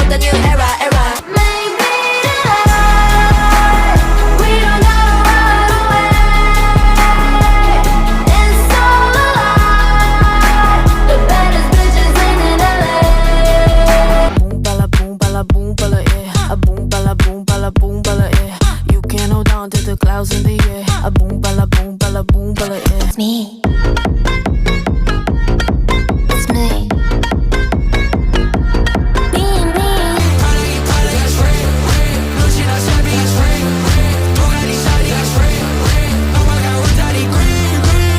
of the new era, era. Maybe tonight we don't gotta run away. It's all a lie. The baddest bitches in LA. Boom, bala, yeah. A boom, bala, yeah. You can't hold on to the clouds in the air. A boom, bala, yeah. It's me.